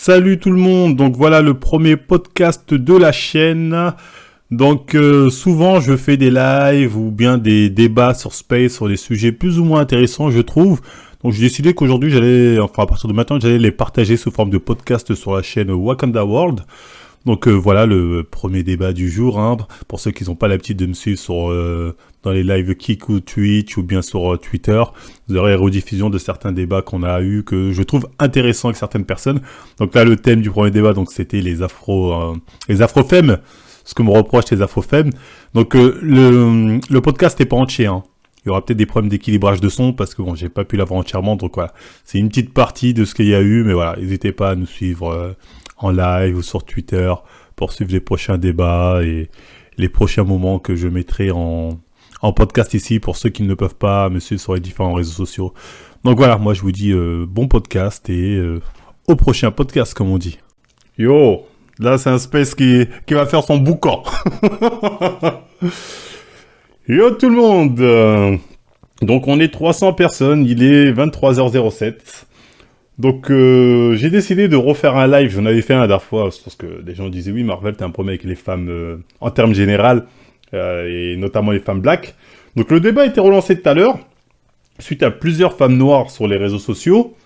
Salut tout le monde, donc voilà le premier podcast de la chaîne. Donc souvent je fais des lives ou bien des débats sur Space sur des sujets plus ou moins intéressants je trouve. Donc j'ai décidé qu'aujourd'hui à partir de maintenant j'allais les partager sous forme de podcast sur la chaîne Wakanda World. Donc voilà le premier débat du jour, hein, pour ceux qui n'ont pas l'habitude de me suivre dans les lives Kik ou Twitch ou bien sur Twitter. Vous aurez la rediffusion de certains débats qu'on a eu que je trouve intéressants avec certaines personnes. Donc là le thème du premier débat donc c'était les afrofemmes, ce que me reprochent les afrofemmes. Donc le podcast n'est pas entier, hein. Il y aura peut-être des problèmes d'équilibrage de son parce que bon, j'ai pas pu l'avoir entièrement, donc voilà. C'est une petite partie de ce qu'il y a eu, mais voilà, n'hésitez pas à nous suivre en live ou sur Twitter pour suivre les prochains débats et les prochains moments que je mettrai en podcast ici pour ceux qui ne peuvent pas me suivre sur les différents réseaux sociaux. Donc voilà, moi je vous dis bon podcast et au prochain podcast comme on dit. Yo, là c'est un Space qui va faire son boucan. Yo tout le monde, donc on est 300 personnes, il est 23h07. Donc j'ai décidé de refaire un live, j'en avais fait un la dernière fois, parce que les gens disaient oui Marvel t'as un problème avec les femmes en termes général, et notamment les femmes black. Donc le débat a été relancé tout à l'heure, suite à plusieurs femmes noires sur les réseaux sociaux,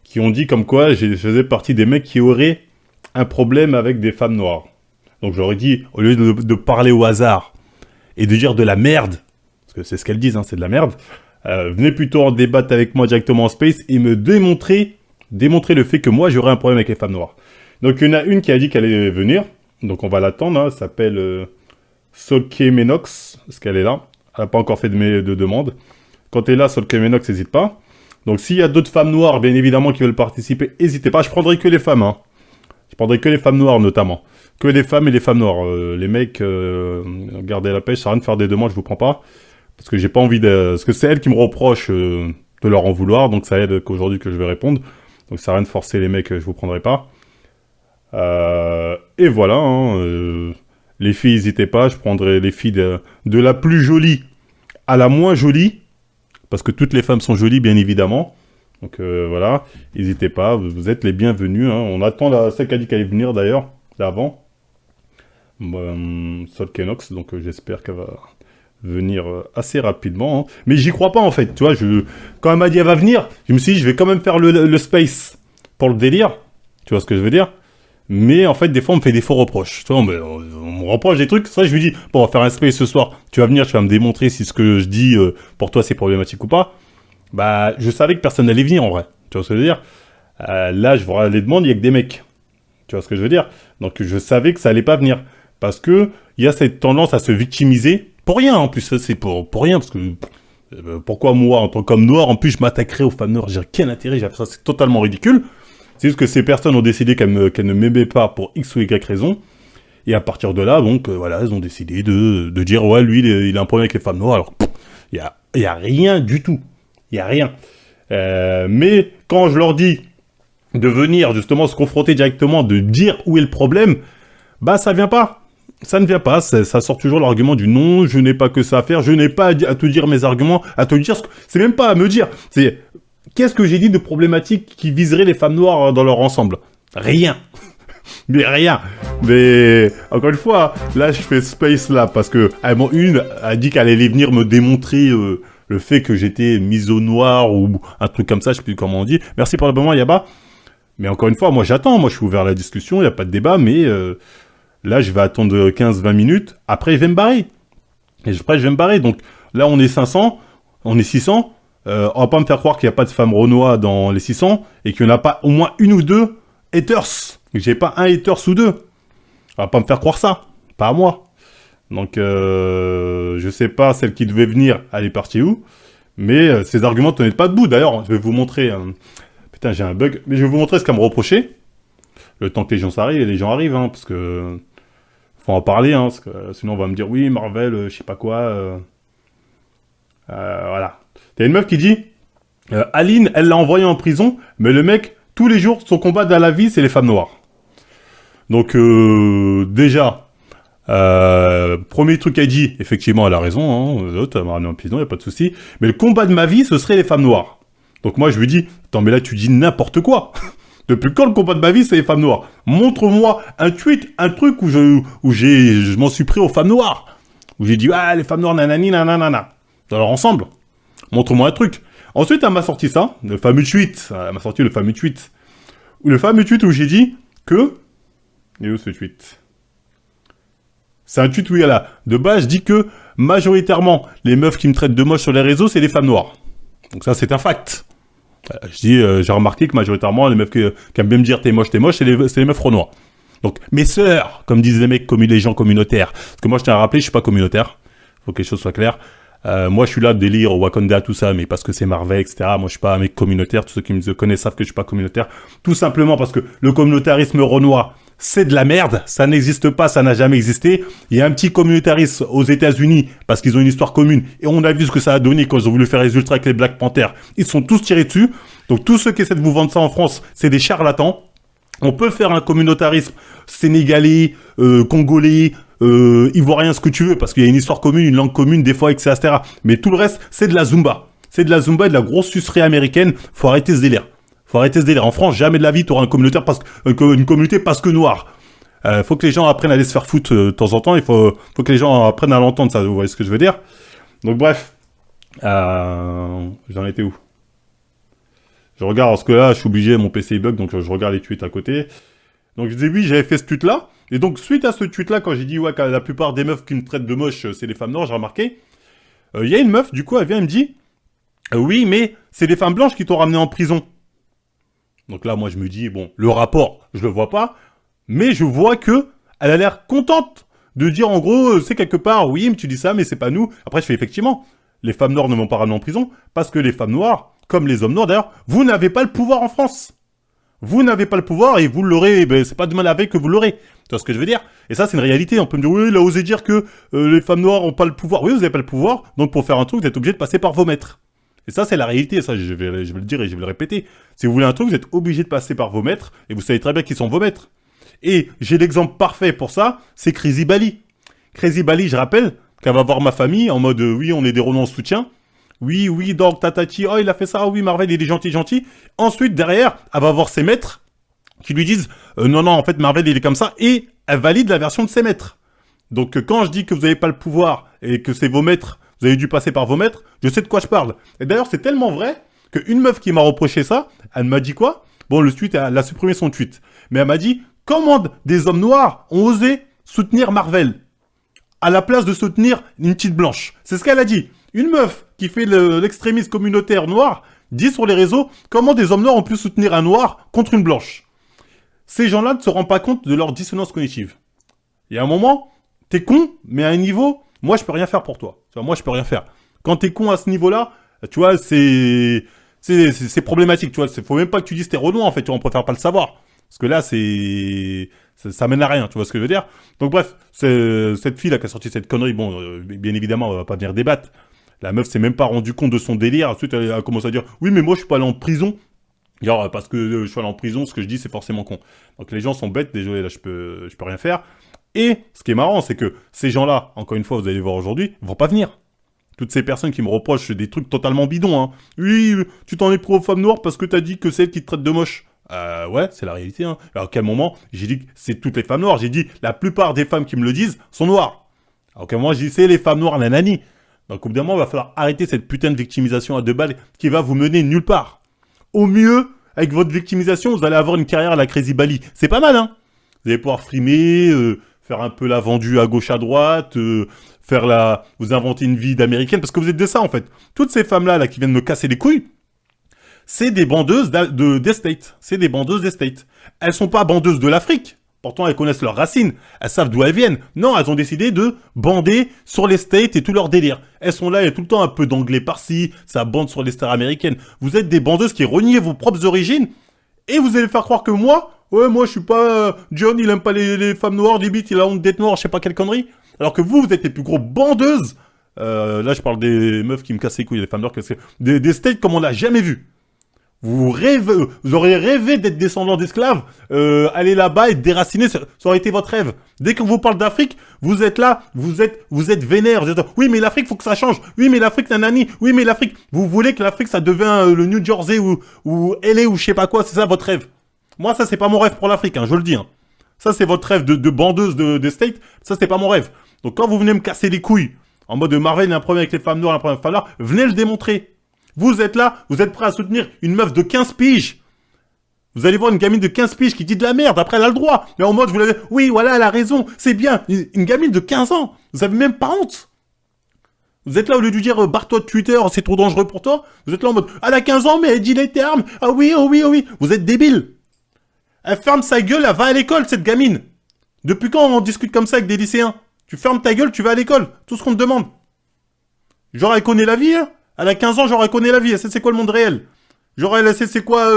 qui ont dit comme quoi je faisais partie des mecs qui auraient un problème avec des femmes noires. Donc j'aurais dit, au lieu de parler au hasard, et de dire de la merde, parce que c'est ce qu'elles disent, hein, c'est de la merde, venez plutôt en débattre avec moi directement en Space et me démontrer le fait que moi j'aurais un problème avec les femmes noires. Donc il y en a une qui a dit qu'elle allait venir, donc on va l'attendre, hein, elle s'appelle Solke Menox, est-ce qu'elle est là? Elle n'a pas encore fait de demande. Quand elle est là, Solke Menox, n'hésite pas. Donc s'il y a d'autres femmes noires, bien évidemment, qui veulent participer, n'hésitez pas, je prendrai que les femmes, hein. Je prendrai que les femmes noires notamment. Que les femmes et les femmes noires. Les mecs, gardez la pêche, ça sert à rien de faire des demandes, je vous prends pas. Parce que j'ai pas envie de... Parce que c'est elles qui me reprochent de leur en vouloir, donc ça aide qu'aujourd'hui que je vais répondre. Donc ça sert à rien de forcer les mecs, je vous prendrai pas. Et voilà, hein, les filles, n'hésitez pas, je prendrai les filles de la plus jolie à la moins jolie. Parce que toutes les femmes sont jolies, bien évidemment. Donc voilà, n'hésitez pas, vous êtes les bienvenus. Hein. On attend celle qui a dit qu'elle allait venir d'ailleurs, d'avant. Solkenox, donc j'espère qu'elle va venir assez rapidement. Hein. Mais j'y crois pas en fait, tu vois, quand elle m'a dit elle va venir, je me suis dit je vais quand même faire le space pour le délire, tu vois ce que je veux dire. Mais en fait des fois on me fait des faux reproches, tu vois, on me reproche des trucs, ça je lui dis, bon on va faire un space ce soir, tu vas venir, tu vas me démontrer si ce que je dis pour toi c'est problématique ou pas. Bah je savais que personne n'allait venir en vrai, tu vois ce que je veux dire. Là je vois les demandes, il y a que des mecs, tu vois ce que je veux dire. Donc je savais que ça allait pas venir. Parce que il y a cette tendance à se victimiser. Pour rien, en plus, c'est pour rien. Parce que pourquoi moi, en tant qu'homme noir, en plus, je m'attaquerais aux femmes noires. J'ai quel intérêt, ça, c'est totalement ridicule. C'est juste que ces personnes ont décidé qu'elles ne m'aimaient pas pour X ou Y raison. Et à partir de là, donc, voilà, elles ont décidé de dire, ouais, lui, il a un problème avec les femmes noires. Alors, il y a rien du tout. Il y a rien. Mais quand je leur dis de venir, justement, se confronter directement, de dire où est le problème, bah, ça vient pas. Ça ne vient pas, ça sort toujours l'argument du non, je n'ai pas que ça à faire, je n'ai pas à te dire mes arguments, à te dire c'est même pas à me dire, c'est qu'est-ce que j'ai dit de problématique qui viserait les femmes noires dans leur ensemble? Rien. Mais rien. Mais encore une fois, là je fais space là parce que une a dit qu'elle allait venir me démontrer le fait que j'étais miso noir ou un truc comme ça, je sais plus comment on dit. Merci pour le moment Yaba. Mais encore une fois, moi j'attends, moi je suis ouvert à la discussion, il n'y a pas de débat, mais là, je vais attendre 15-20 minutes. Après, je vais me barrer. Après, je vais me barrer. Donc, là, on est 500. On est 600. On va pas me faire croire qu'il n'y a pas de femmes renois dans les 600 et qu'il n'y en a pas au moins une ou deux haters. Que j'ai pas un haters ou deux. On va pas me faire croire ça. Pas à moi. Donc, je sais pas, celle qui devait venir, elle est partie où. Mais ces arguments ne tenaient pas debout. D'ailleurs, je vais vous montrer... Putain, j'ai un bug. Mais je vais vous montrer ce qu'elle me reprochait. Le temps que les gens arrivent, hein, parce que... Faut en parler, hein, parce que sinon on va me dire oui, Marvel, je sais pas quoi. Voilà. T'as une meuf qui dit Aline, elle l'a envoyé en prison, mais le mec, tous les jours, son combat dans la vie, c'est les femmes noires. Donc, déjà, premier truc qu'elle dit, effectivement, elle a raison, hein, l'autre, elle m'a ramené en prison, y a pas de souci. Mais le combat de ma vie, ce serait les femmes noires. Donc moi, je lui dis, attends, mais là, tu dis n'importe quoi. Depuis quand le combat de ma vie, c'est les femmes noires? Montre-moi un tweet, un truc où je m'en suis pris aux femmes noires. Où j'ai dit, ah, les femmes noires, nanani, nanana. Alors ensemble, montre-moi un truc. Ensuite, elle m'a sorti ça, le fameux tweet. Elle m'a sorti le fameux tweet. Le fameux tweet où j'ai dit que... Et où ce tweet? C'est un tweet où il y a là. De base, je dis que majoritairement, les meufs qui me traitent de moche sur les réseaux, c'est les femmes noires. Donc ça, c'est un fact. Je dis, j'ai remarqué que majoritairement, les meufs qui aiment bien me dire t'es moche, c'est les meufs renois. Donc, mes sœurs, comme disent les mecs, les gens communautaires. Parce que moi, je tiens à rappeler, je suis pas communautaire. Faut que les choses soient claires. Moi, je suis là, délire, Wakanda, tout ça, mais parce que c'est Marvel, etc. Moi, je suis pas un mec communautaire. Tous ceux qui me connaissent savent que je suis pas communautaire. Tout simplement parce que le communautarisme renois, c'est de la merde. Ça n'existe pas, ça n'a jamais existé. Il y a un petit communautarisme aux États-Unis parce qu'ils ont une histoire commune. Et on a vu ce que ça a donné quand ils ont voulu faire les ultras avec les Black Panthers. Ils se sont tous tirés dessus. Donc, tous ceux qui essaient de vous vendre ça en France, c'est des charlatans. On peut faire un communautarisme sénégalais, congolais, ivoirien, ce que tu veux, parce qu'il y a une histoire commune, une langue commune, des fois, etc. Mais tout le reste, c'est de la Zumba. C'est de la Zumba et de la grosse sucerie américaine. Faut arrêter ce délire. Faut arrêter ce délire. En France, jamais de la vie, tu auras une communauté parce que noire. Faut que les gens apprennent à aller se faire foutre de temps en temps. Il faut que les gens apprennent à l'entendre, ça. Vous voyez ce que je veux dire? Donc bref. J'en étais où? Je regarde, parce que là, je suis obligé, mon PC bug, donc je regarde les tweets à côté. Donc je disais, oui, j'avais fait ce tweet-là. Et donc, suite à ce tweet-là, quand j'ai dit, ouais, que la plupart des meufs qui me traitent de moche, c'est les femmes noires, j'ai remarqué. Il y a une meuf, du coup, elle vient, elle me dit, oui, mais c'est les femmes blanches qui t'ont ramené en prison. Donc là, moi, je me dis, bon, le rapport, je le vois pas, mais je vois que elle a l'air contente de dire, en gros, c'est quelque part, oui, mais tu dis ça, mais c'est pas nous. Après, je fais, effectivement, les femmes noires ne m'ont pas ramené en prison, parce que les femmes noires, comme les hommes noirs d'ailleurs, vous n'avez pas le pouvoir en France. Vous n'avez pas le pouvoir et vous l'aurez, ben, c'est pas demain la veille que vous l'aurez. Tu vois ce que je veux dire? Et ça, c'est une réalité. On peut me dire, oui, il a osé dire que les femmes noires ont pas le pouvoir. Oui, vous n'avez pas le pouvoir, donc pour faire un truc, vous êtes obligé de passer par vos maîtres. Et ça, c'est la réalité. Ça, je vais le dire et je vais le répéter. Si vous voulez un truc, vous êtes obligé de passer par vos maîtres et vous savez très bien qui sont vos maîtres. Et j'ai l'exemple parfait pour ça, c'est Crazy Bali. Crazy Bali, je rappelle qu'elle va voir ma famille en mode, oui, on est des Renault en soutien. Oui, oui, donc tatati, oh, il a fait ça, oh, oui, Marvel, il est gentil, gentil. Ensuite, derrière, elle va voir ses maîtres qui lui disent, non, non, en fait, Marvel, il est comme ça, et elle valide la version de ses maîtres. Donc, quand je dis que vous n'avez pas le pouvoir et que c'est vos maîtres, vous avez dû passer par vos maîtres, je sais de quoi je parle. Et d'ailleurs, c'est tellement vrai qu'une meuf qui m'a reproché ça, elle m'a dit quoi? Bon, le tweet, elle a supprimé son tweet. Mais elle m'a dit, comment des hommes noirs ont osé soutenir Marvel à la place de soutenir une petite blanche? C'est ce qu'elle a dit. Une meuf qui fait l'extrémisme communautaire noir dit sur les réseaux comment des hommes noirs ont pu soutenir un noir contre une blanche. Ces gens-là ne se rendent pas compte de leur dissonance cognitive. Il y a un moment, t'es con, mais à un niveau, moi je peux rien faire pour toi. Tu vois, moi je peux rien faire. Quand t'es con à ce niveau-là, tu vois, c'est problématique. Tu vois, faut même pas que tu dises t'es renois en fait. Tu vois, on préfère pas le savoir. Parce que là, ça mène à rien, tu vois ce que je veux dire? Donc bref, cette fille là qui a sorti cette connerie, bon, bien évidemment, on va pas venir débattre. La meuf s'est même pas rendu compte de son délire. Ensuite, elle a commencé à dire, oui, mais moi, je suis pas allé en prison. Genre, parce que je suis allé en prison, ce que je dis, c'est forcément con. Donc les gens sont bêtes, désolé, là, je peux rien faire. Et ce qui est marrant, c'est que ces gens-là, encore une fois, vous allez voir aujourd'hui, vont pas venir. Toutes ces personnes qui me reprochent des trucs totalement bidons, hein. Oui, tu t'en es pris aux femmes noires parce que t'as dit que c'est elles qui te traitent de moche. Ouais, c'est la réalité, hein. Alors, à quel moment, j'ai dit que c'est toutes les femmes noires. J'ai dit, la plupart des femmes qui me le disent sont noires. Alors, à quel moment, j'ai dit, c'est les femmes noires, nanani. Donc, au bout d'un moment, il va falloir arrêter cette putain de victimisation à deux balles qui va vous mener nulle part. Au mieux, avec votre victimisation, vous allez avoir une carrière à la Crazy Bali. C'est pas mal, hein. Vous allez pouvoir frimer, faire un peu la vendue à gauche à droite, vous inventer une vie d'américaine, parce que vous êtes de ça, en fait. Toutes ces femmes-là, là, qui viennent me casser les couilles, c'est des bandeuses d'estate. C'est des bandeuses d'estate. Elles sont pas bandeuses de l'Afrique. Pourtant, elles connaissent leurs racines. Elles savent d'où elles viennent. Non, elles ont décidé de bander sur l'estate et tout leur délire. Elles sont là, il y a tout le temps un peu d'anglais par-ci, ça bande sur les stars américaines. Vous êtes des bandeuses qui reniez vos propres origines et vous allez faire croire que moi, ouais, moi je suis pas... John, il aime pas les femmes noires, limite, il a honte d'être noir, je sais pas quelle connerie. Alors que vous êtes les plus gros bandeuses. Là, je parle des meufs qui me cassent les couilles, les femmes noires, des states comme on l'a jamais vu. Vous auriez rêvé d'être descendant d'esclaves, aller là-bas et déraciner, ça aurait été votre rêve. Dès qu'on vous parle d'Afrique, vous êtes là, vous êtes vénère. Vous êtes, oui, mais l'Afrique, faut que ça change. Oui, mais l'Afrique, nanani. Oui, mais l'Afrique, vous voulez que l'Afrique, ça devient le New Jersey ou LA ou je sais pas quoi, c'est ça votre rêve. Moi, ça, c'est pas mon rêve pour l'Afrique, hein, je le dis. Hein. Ça, c'est votre rêve de bandeuse de State. Ça, c'est pas mon rêve. Donc, quand vous venez me casser les couilles, en mode Marvel, il y a un problème avec les femmes noires, un problème avec les femmes noires, venez le démontrer. Vous êtes là, vous êtes prêt à soutenir une meuf de 15 piges. Vous allez voir une gamine de 15 piges qui dit de la merde, après elle a le droit. Mais en mode, vous l'avez, oui, voilà, elle a raison, c'est bien. Une gamine de 15 ans, vous avez même pas honte. Vous êtes là, au lieu de lui dire, barre-toi de Twitter, c'est trop dangereux pour toi. Vous êtes là en mode, elle a 15 ans, mais elle dit les termes. Ah oui, oh oui, oh oui. Vous êtes débile. Elle ferme sa gueule, elle va à l'école, cette gamine. Depuis quand on discute comme ça avec des lycéens? Tu fermes ta gueule, tu vas à l'école. Tout ce qu'on te demande. Genre, elle connaît la vie, hein. Elle a 15 ans, genre, elle connaît la vie. Elle sait c'est quoi le monde réel. Genre, elle sait c'est quoi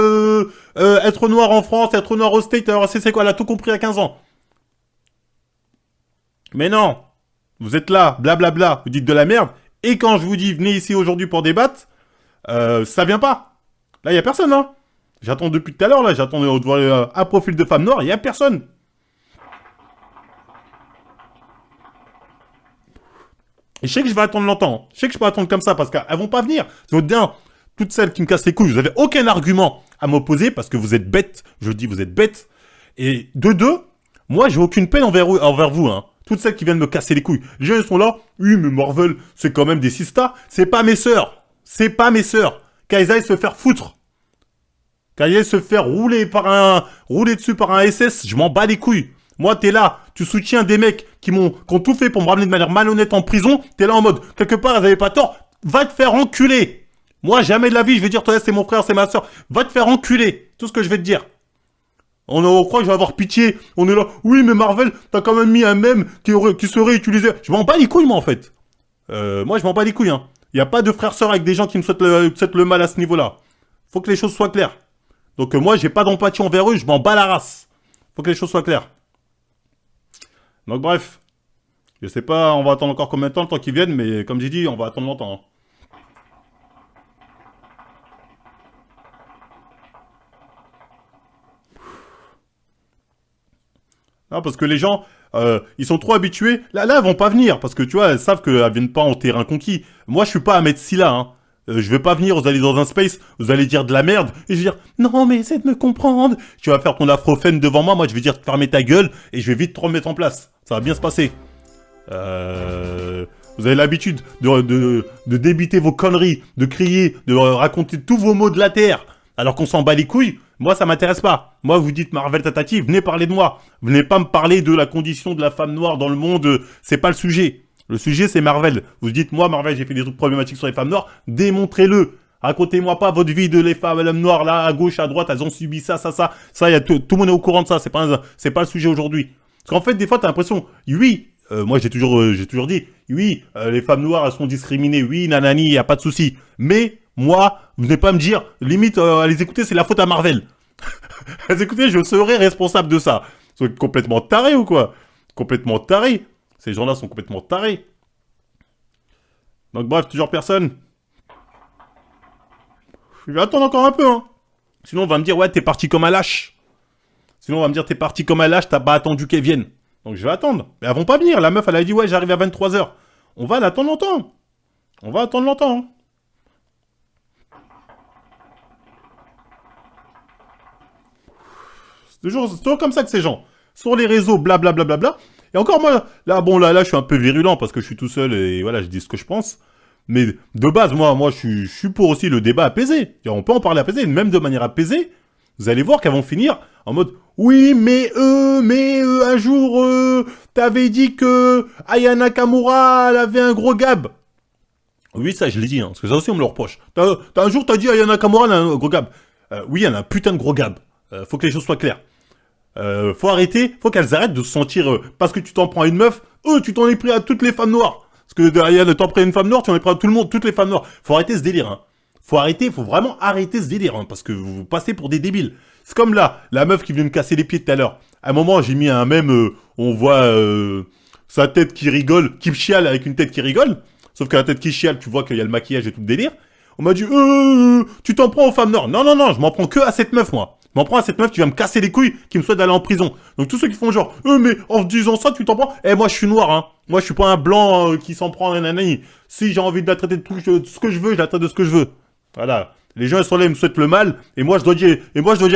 être noir en France, être noir au State. Alors, elle sait c'est quoi, elle a tout compris à 15 ans. Mais non. Vous êtes là, blablabla, vous dites de la merde. Et quand je vous dis, venez ici aujourd'hui pour débattre, ça vient pas. Là, il y a personne, hein. J'attends depuis tout à l'heure, là. J'attends de voir un profil de femme noire, il y a personne. Et je sais que je vais attendre longtemps. Je sais que je peux attendre comme ça parce qu'elles vont pas venir. C'est bien. Toutes celles qui me cassent les couilles, vous avez aucun argument à m'opposer parce que vous êtes bêtes. Je dis, vous êtes bêtes. Et de deux, moi, j'ai aucune peine envers vous, hein. Toutes celles qui viennent me casser les couilles. Les gens, ils sont là. Oui, mais Marvel, c'est quand même des sistas. C'est pas mes sœurs. C'est pas mes sœurs. Qu'elles aillent se faire foutre. Qu'elles aillent se faire rouler dessus par un SS. Je m'en bats les couilles. Moi, t'es là, tu soutiens des mecs qui ont tout fait pour me ramener de manière malhonnête en prison. T'es là en mode, quelque part, elles avaient pas tort. Va te faire enculer. Moi, jamais de la vie, je vais dire, toi, c'est mon frère, c'est ma soeur. Va te faire enculer. Tout ce que je vais te dire. On croit que je vais avoir pitié. On est là, oui, mais Marvel, t'as quand même mis un mème qui serait utilisé. Je m'en bats les couilles, moi, en fait. Moi, je m'en bats les couilles, hein. Y a pas de frère-sœur avec des gens qui me souhaitent le mal à ce niveau-là. Faut que les choses soient claires. Donc, moi, j'ai pas d'empathie envers eux, je m'en bats la race. Faut que les choses soient claires. Donc bref, je sais pas, on va attendre encore combien de temps, le temps qu'ils viennent, mais comme j'ai dit, on va attendre longtemps. Hein. Non, parce que les gens, ils sont trop habitués. Là, elles vont pas venir, parce que tu vois, elles savent qu'elles viennent pas en terrain conquis. Moi, je suis pas Ahmed Silla, hein. Je vais pas venir, vous allez dans un space, vous allez dire de la merde, et je vais dire, non mais essaie de me comprendre. Tu vas faire ton afrophène devant moi, moi je vais dire, fermez ta gueule, et je vais vite te remettre en place. Ça va bien se passer. Vous avez l'habitude de débiter vos conneries, de crier, de raconter tous vos maux de la terre, alors qu'on s'en bat les couilles. Moi, ça m'intéresse pas. Moi, vous dites Marvel Tatati, venez parler de moi. Venez pas me parler de la condition de la femme noire dans le monde. C'est pas le sujet. Le sujet, c'est Marvel. Vous dites, moi, Marvel, j'ai fait des trucs problématiques sur les femmes noires. Démontrez-le. Racontez-moi pas votre vie de les femmes noires, là, à gauche, à droite, elles ont subi ça. Ça, y a tout le monde est au courant de ça. C'est pas le sujet aujourd'hui. Parce qu'en fait, des fois, t'as l'impression, oui, moi, j'ai toujours dit, oui, les femmes noires, elles sont discriminées. Oui, nanani, y a pas de souci. Mais, moi, venez pas me dire, limite, à les écouter, c'est la faute à Marvel. À les écouter, je serai responsable de ça. Ils sont complètement tarés ou quoi? Complètement tarés. Ces gens-là sont complètement tarés. Donc bref, toujours personne. Je vais attendre encore un peu, hein. Sinon, on va me dire, ouais, t'es parti comme un lâche. Sinon, on va me dire, t'es parti comme un lâche, t'as pas attendu qu'elles viennent. Donc je vais attendre. Mais elles vont pas venir. La meuf, elle a dit, ouais, j'arrive à 23 h. On va l'attendre longtemps. On va attendre longtemps. Hein. C'est toujours comme ça que ces gens. Sur les réseaux, blablabla. Bla, bla, bla, bla. Et encore moi, là, je suis un peu virulent parce que je suis tout seul et voilà, je dis ce que je pense. Mais de base, moi, je suis pour aussi le débat apaisé. On peut en parler apaisé, même de manière apaisée. Vous allez voir qu'elles vont finir en mode, oui, mais un jour, t'avais dit que Aya Nakamura, elle avait un gros gab. Oui, ça, je l'ai dit, hein, parce que ça aussi, on me le reproche. Un jour, t'as dit Aya Nakamura, elle a un gros gab. Oui, elle a un putain de gros gab. Faut que les choses soient claires. Faut arrêter, faut qu'elles arrêtent de se sentir, parce que tu t'en prends à une meuf, tu t'en es pris à toutes les femmes noires. Parce que derrière, t'en prends à une femme noire, tu en es pris à tout le monde, toutes les femmes noires. Faut arrêter ce délire, hein. Faut vraiment arrêter ce délire, hein, parce que vous passez pour des débiles. C'est comme là, la meuf qui venait me casser les pieds tout à l'heure. À un moment, j'ai mis un mème, on voit sa tête qui rigole, qui chiale avec une tête qui rigole. Sauf que la tête qui chiale, tu vois qu'il y a le maquillage et tout le délire. On m'a dit, tu t'en prends aux femmes noires. Non, je m'en prends que à cette meuf, moi. Je m'en prends à cette meuf qui va me casser les couilles, qui me souhaite d'aller en prison. Donc tous ceux qui font genre, mais en disant ça, tu t'en prends. Moi je suis noir, hein. Moi je suis pas un blanc qui s'en prend un nanani. Si j'ai envie de la traiter de tout ce que je veux, je la traite de ce que je veux. Voilà. Les gens, ils sont là, ils me souhaitent le mal, et moi, je dois dire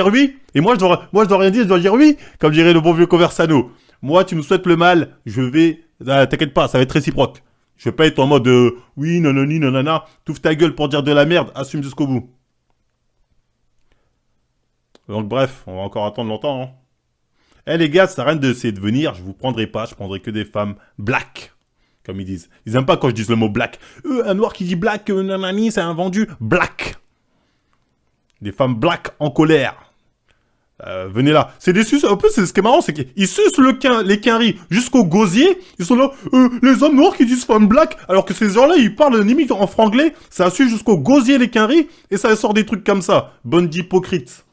oui, et moi, je dois rien dire, je dois dire oui, comme dirait le bon vieux Conversano. Moi, tu me souhaites le mal, je vais, ah, t'inquiète pas, ça va être réciproque. Je vais pas être en mode, oui, nanani, nanana, t'ouvres ta gueule pour dire de la merde, assume jusqu'au bout. Donc bref, on va encore attendre longtemps, hein. Eh les gars, ça sert à rien d'essayer de venir, je vous prendrai pas, je prendrai que des femmes black, comme ils disent. Ils aiment pas quand je dis le mot black. Un noir qui dit black, nanani, c'est un vendu, black. Des femmes black en colère. Venez là. C'est des suces. En plus, ce qui est marrant, c'est qu'ils sucent les quinries jusqu'au gosier. Ils sont là, les hommes noirs qui disent femmes black, alors que ces gens-là, ils parlent limite en franglais. Ça suce jusqu'au gosier les quinries, et ça sort des trucs comme ça. Bande d'hypocrites.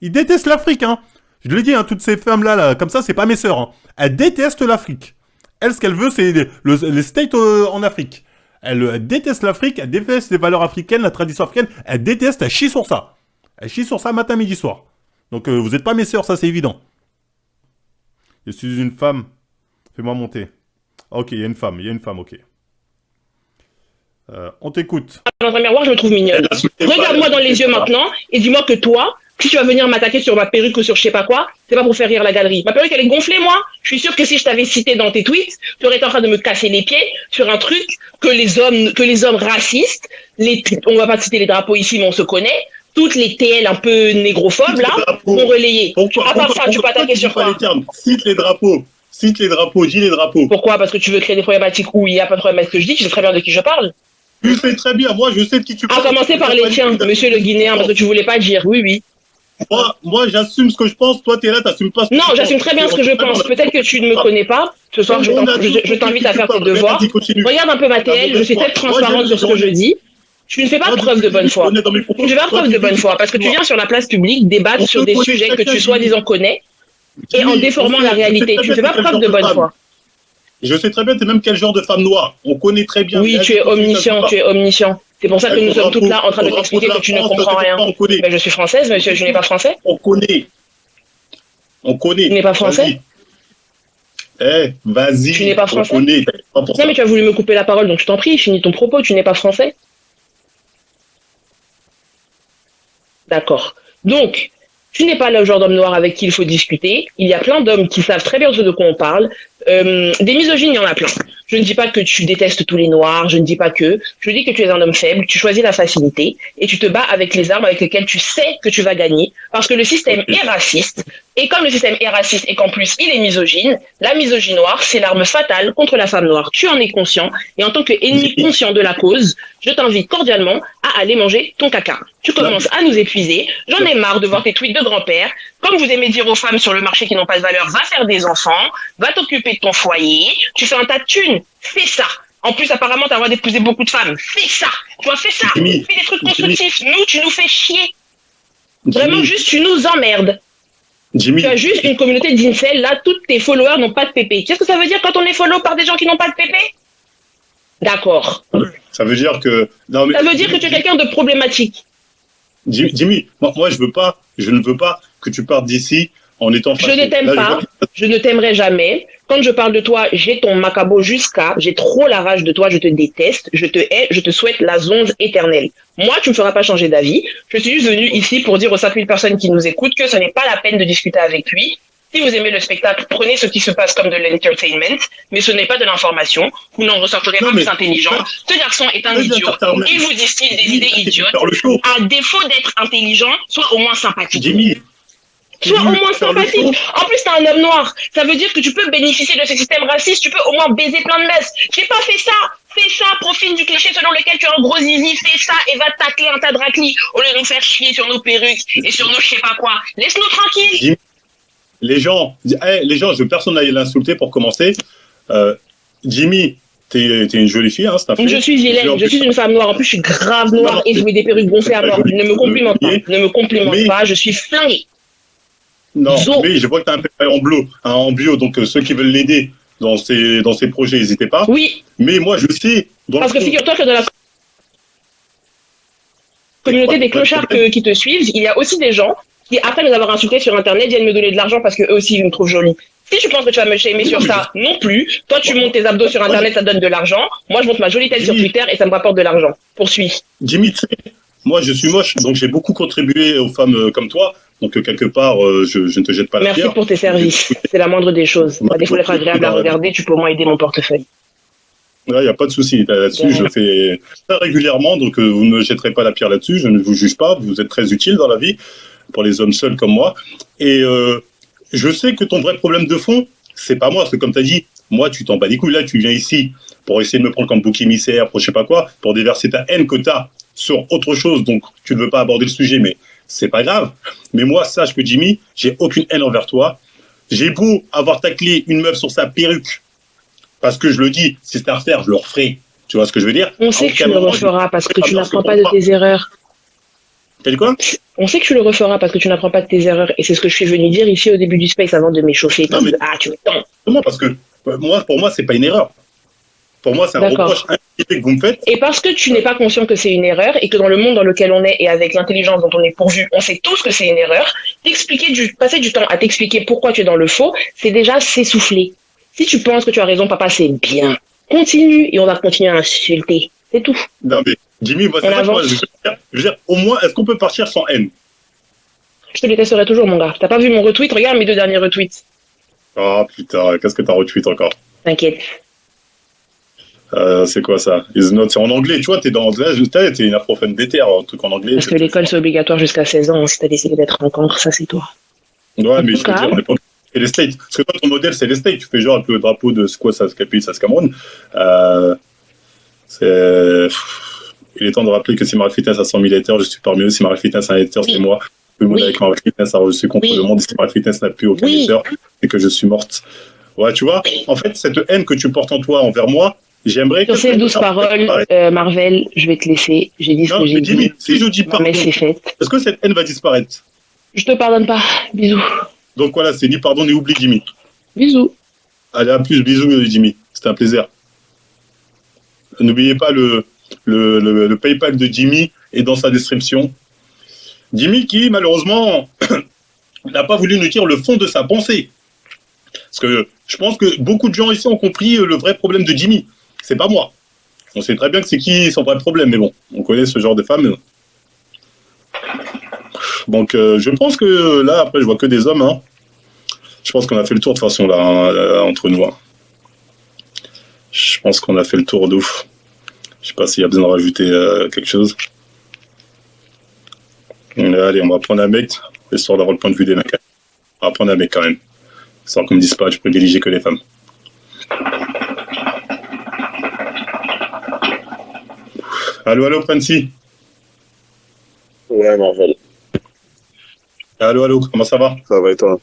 Ils détestent l'Afrique, hein. Je l'ai dit, hein, toutes ces femmes-là, là, comme ça, c'est pas mes sœurs, hein. Elles détestent l'Afrique. Elles, ce qu'elles veulent, c'est les States en Afrique. Elles détestent l'Afrique, elles détestent les valeurs africaines, la tradition africaine. Elles détestent, elles chient sur ça. Elles chient sur ça matin, midi, soir. Donc, vous n'êtes pas mes sœurs, ça, c'est évident. Je suis une femme. Fais-moi monter. Ok, il y a une femme, ok. On t'écoute. Dans un miroir, je me trouve mignonne. Regarde-moi dans les yeux maintenant et dis-moi que toi, si tu vas venir m'attaquer sur ma perruque ou sur je sais pas quoi, c'est pas pour faire rire la galerie. Ma perruque, elle est gonflée, moi. Je suis sûre que si je t'avais cité dans tes tweets, tu aurais été en train de me casser les pieds sur un truc que les hommes racistes, on va pas citer les drapeaux ici, mais on se connaît, toutes les TL un peu négrophobes, là, vont relayer. À part ça, tu peux attaquer sur quoi? Cite les drapeaux, dis les drapeaux. Pourquoi? Parce que tu veux créer des problématiques où il n'y a pas de problématique que je dis, tu sais très bien de qui je parle. Tu sais très bien, moi je sais de qui tu parles. À commencer par les tiens, monsieur le Guinéen, parce que tu voulais pas dire, oui. Moi j'assume ce que je pense, toi t'es là, t'assumes pas ce que non, j'assume très bien ce que je pense. Peut-être que tu ne me connais pas. Ce soir, je t'invite à faire tes devoirs. Regarde un peu ma TL, je suis très transparente sur ce que je dis. Tu ne fais pas preuve de bonne foi. Tu ne fais pas preuve de bonne foi, parce que tu viens sur la place publique débattre sur des sujets que tu soi-disant connais, et en déformant la réalité. Tu ne fais pas preuve de bonne foi. Je sais très bien, t'es même quel genre de femme noire. On connaît très bien. Oui, tu es omniscient. C'est pour ça que nous sommes toutes là en train de t'expliquer que tu ne comprends rien. Mais je suis française, monsieur, je n'ai pas français. On connaît. Tu n'es pas français? Vas-y. Tu n'es pas français? Non, mais tu as voulu me couper la parole, donc je t'en prie, finis ton propos, tu n'es pas français. D'accord. Donc, tu n'es pas le genre d'homme noir avec qui il faut discuter. Il y a plein d'hommes qui savent très bien de quoi on parle. Des misogynes, il y en a plein. Je ne dis pas que tu détestes tous les noirs, je ne dis pas que. Je dis que tu es un homme faible, tu choisis la facilité et tu te bats avec les armes avec lesquelles tu sais que tu vas gagner parce que le système est raciste. Et comme le système est raciste et qu'en plus il est misogyne, la misogynie noire, c'est l'arme fatale contre la femme noire. Tu en es conscient et en tant qu'ennemi conscient de la cause, je t'invite cordialement à aller manger ton caca. Tu commences à nous épuiser. J'en ai marre de voir tes tweets de grand-père. Comme vous aimez dire aux femmes sur le marché qui n'ont pas de valeur, va faire des enfants, va t'occuper de ton foyer, tu fais un tas de thunes, fais ça. En plus, apparemment, tu as le droit d'épouser beaucoup de femmes. Fais ça. Tu vois, fais ça. Fais des trucs constructifs. Nous, tu nous fais chier. Vraiment, juste, tu nous emmerdes. Tu as juste une communauté d'incels. Là, tous tes followers n'ont pas de pépé. Qu'est-ce que ça veut dire quand on est follow par des gens qui n'ont pas de pépé? D'accord. Ça veut dire que... Non, mais... Ça veut dire que tu es quelqu'un de problématique. Jimmy, moi, je ne veux pas que tu partes d'ici en étant fâché. Je ne t'aime pas, je ne t'aimerai jamais. Quand je parle de toi, j'ai ton macabo j'ai trop la rage de toi, je te déteste, je te hais, je te souhaite la zonze éternelle. Moi, tu ne me feras pas changer d'avis. Je suis juste venu ici pour dire aux 5000 personnes qui nous écoutent que ce n'est pas la peine de discuter avec lui. Si vous aimez le spectacle, prenez ce qui se passe comme de l'entertainment, mais ce n'est pas de l'information. Vous n'en ressortirez pas plus intelligent. Ce garçon est un idiot. Il vous distille des idées idiotes. À défaut d'être intelligent, sois au moins sympathique. Jimmy. Sois au moins sympathique. En plus, t'es un homme noir. Ça veut dire que tu peux bénéficier de ce système raciste. Tu peux au moins baiser plein de meufs. J'ai pas fait ça. Fais ça, profite du cliché selon lequel tu as un gros zizi. Fais ça et va tacler un tas de raclis au lieu de nous faire chier sur nos perruques et sur nos je sais pas quoi. Laisse-nous tranquilles. Les gens, je veux personne n'aille l'insulter pour commencer. Jimmy, t'es une jolie fille, hein, c'est un fait. Je suis vilaine, je suis une femme noire. En plus, je suis grave noire et je mets des perruques gonflées à mort. Ne me complimente pas. Ne me complimente pas. Je suis flinguée. Non, mais je vois que tu as un PayPal en bio, donc ceux qui veulent l'aider dans ses projets, n'hésitez pas. Oui. Mais moi, je sais... Parce que figure-toi que dans la communauté des clochards qui te suivent, il y a aussi des gens qui, après nous avoir insultés sur Internet, viennent me donner de l'argent parce qu'eux aussi, ils me trouvent jolie. Si tu penses que tu vas me shamer sur ça, non plus. Toi, tu montes tes abdos sur Internet, ça te donne de l'argent. Moi, je monte ma jolie tête sur Twitter et ça me rapporte de l'argent. Poursuis. Jimmy, tu sais, moi, je suis moche, donc j'ai beaucoup contribué aux femmes comme toi. Donc, quelque part, je ne te jette pas la Merci pierre. pour tes services. C'est la moindre des choses. À défaut d'être agréable à regarder, tu peux au moins aider mon portefeuille. Il n'y a pas de souci là-dessus. Je le fais très régulièrement, donc vous ne me jetterez pas la pierre là-dessus. Je ne vous juge pas. Vous êtes très utile dans la vie pour les hommes seuls comme moi. Et je sais que ton vrai problème de fond, c'est pas moi. Parce que comme tu as dit, moi, tu t'en bats les couilles. Là, tu viens ici pour essayer de me prendre comme bouc émissaire, pour je sais pas quoi, pour déverser ta haine que tu as sur autre chose. Donc, tu ne veux pas aborder le sujet, mais c'est pas grave. Mais moi, sache que Jimmy, j'ai aucune haine envers toi. J'ai beau avoir taclé une meuf sur sa perruque. Parce que je le dis, si c'était à refaire, je le referai. Tu vois ce que je veux dire? On sait que tu le referas parce que tu n'apprends pas de tes erreurs. T'as dit quoi? On sait que tu le referas parce que tu n'apprends pas de tes erreurs. Et c'est ce que je suis venu dire ici au début du space avant de m'échauffer. Non, mais... Ah, tu me tends. Non, parce que pour moi, c'est pas une erreur. Pour moi, c'est un reproche injustifié que vous me faites. Et parce que tu n'es pas conscient que c'est une erreur et que dans le monde dans lequel on est et avec l'intelligence dont on est pourvu, on sait tous que c'est une erreur, passer du temps à t'expliquer pourquoi tu es dans le faux, c'est déjà s'essouffler. Si tu penses que tu as raison, papa, c'est bien. Continue et on va continuer à insulter. C'est tout. Non, mais Jimmy, moi, c'est ça que moi, je veux dire, au moins, est-ce qu'on peut partir sans haine? Je te détesterai toujours, mon gars. T'as pas vu mon retweet? Regarde mes 2 derniers retweets. Oh putain, qu'est-ce que t'as retweet encore? T'inquiète. C'est quoi ça? C'est en anglais, tu vois, t'es une afrophone déter, un truc en anglais. Parce que l'école, c'est obligatoire jusqu'à 16 ans. Si t'as décidé d'être un cancre, ça, c'est toi. Ouais, mais je veux dire, on n'est pas les States. Parce que toi, ton modèle, c'est les States. Tu fais genre avec le drapeau de c'est quoi ça, quel pays, ça, c'est Cameroun. Il est temps de rappeler que si Marie Fitness a 100 000 haters, je suis parmi eux. Si Marie Fitness a un hater, c'est moi. Tout le monde avec Marie Fitness, alors je suis contre le monde. Et si Marie Fitness n'a plus aucun hater, c'est que je suis morte. Ouais, tu vois, en fait, cette haine que tu portes en toi envers moi, j'aimerais que... Sur ces 12 paroles, Marvel, je vais te laisser. J'ai dit ce que j'ai dit. Si je dis pardon, est-ce que cette haine va disparaître? Je te pardonne pas. Bisous. Donc voilà, c'est ni pardon ni oubli, Jimmy. Bisous. Allez, à plus, bisous, Jimmy. C'était un plaisir. N'oubliez pas le PayPal de Jimmy est dans sa description. Jimmy qui, malheureusement, n'a pas voulu nous dire le fond de sa pensée. Parce que je pense que beaucoup de gens ici ont compris le vrai problème de Jimmy. C'est pas moi. On sait très bien que c'est qui son vrai problème, mais bon, on connaît ce genre de femme. Donc, je pense que là, après, je vois que des hommes. Hein. Je pense qu'on a fait le tour de toute façon, là, entre nous. Hein. Je pense qu'on a fait le tour d'ouf. Je sais pas s'il y a besoin de rajouter quelque chose. Allez, on va prendre un mec, histoire d'avoir le point de vue des mecs. On va prendre un mec quand même. Sans qu'on me dise pas, je privilégie que les femmes. Allô, Fancy. Ouais, Marvel. Allô, comment ça va? Ça va et toi?